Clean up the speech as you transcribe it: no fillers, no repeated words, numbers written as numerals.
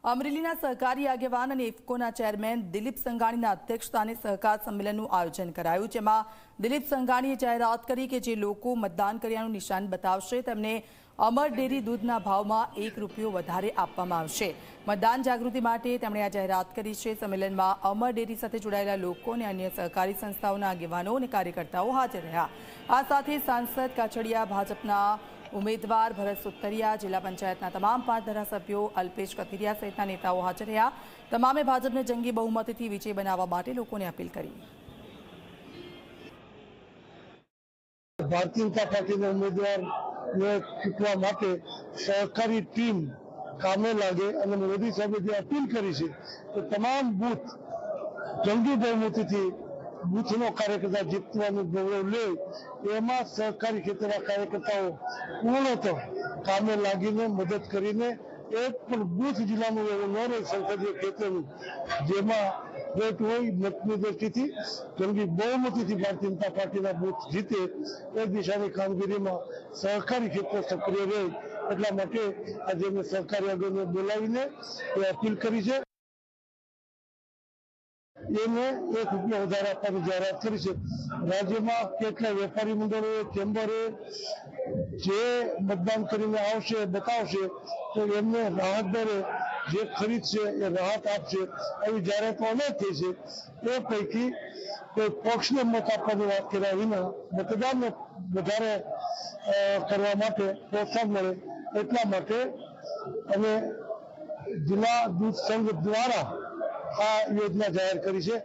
અમરેલીના સહકારી આગેવાન અને ઇફકોના ચેરમેન દિલીપ સંઘાણીના અધ્યક્ષસ્થાને સહકાર સંમેલનનું આયોજન કરાયું, જેમાં દિલીપ સંઘાણીએ જાહેરાત કરી કે જે લોકો મતદાન કર્યાનું નિશાન બતાવશે તેમને અમર ડેરી દૂધના ભાવમાં ₹1 વધારે આપવામાં આવશે। મતદાન જાગૃતિ માટે તેમણે આ જાહેરાત કરી છે। સંમેલનમાં અમર ડેરી સાથે જોડાયેલા લોકો અને અન્ય સહકારી સંસ્થાઓના આગેવાનો અને કાર્યકર્તાઓ હાજર રહ્યા। આ સાથે સાંસદ કાછડિયા, ભાજપના ઉમેદવાર ભરત સુતરિયા, જિલ્લા પંચાયતના તમામ 5 ધારાસભ્યો, અલ્પેશ કથિરિયા સહિતના નેતાઓ હાજર રહ્યા। તમામે ભાજપને જંગી બહુમતીથી વિજય બનાવવા માટે લોકોને અપીલ કરી। ભારતીય જનતા પાર્ટીના ઉમેદવારને ચૂંટવા માટે સહકારી ટીમ કામે લાગે અને મોદી સાહેબે જે અપીલ કરી છે કે તમામ બૂથ જંગી બહુમતીથી બૂથનો કાર્યકર્તા જીતવાનું ગૌરવ લે, એમાં સહકારી ક્ષેત્રના કાર્યકર્તાઓ પૂર્ણતઃ કામે લાગીને મદદ કરીને એક પણ બૂથ જિલ્લાનું એવું ન રહે સંસદીય ક્ષેત્રનું જેમાં વોટ હોય મતની દ્રષ્ટિથી જંગી બહુમતીથી ભારતીય જનતા પાર્ટીના બૂથ જીતે એ દિશાની કામગીરીમાં સહકારી ક્ષેત્ર સક્રિય રહે એટલા માટે આજે મેં સહકારી આગળને બોલાવીને એ અપીલ કરી છે। એને ₹1 વધારે આપવાની જાહેરાત કરી છે। રાજ્યમાં કેટલાય વેપારી મંડળોએ, ચેમ્બરે જે મતદાન કરીને આવશે, બતાવશે તો એમને રાહત દરે જે ખરીદશે એ રાહત આપશે એવી જાહેરાતો અનેક થઈ છે। એ પૈકી કોઈ પક્ષને મત આપવાની વાત કર્યા વિના મતદાનને વધારે કરવા માટે પ્રોત્સાહન મળે એટલા માટે અમે જિલ્લા દૂધ સંઘ દ્વારા આ યોજના જાહેર કરી છે।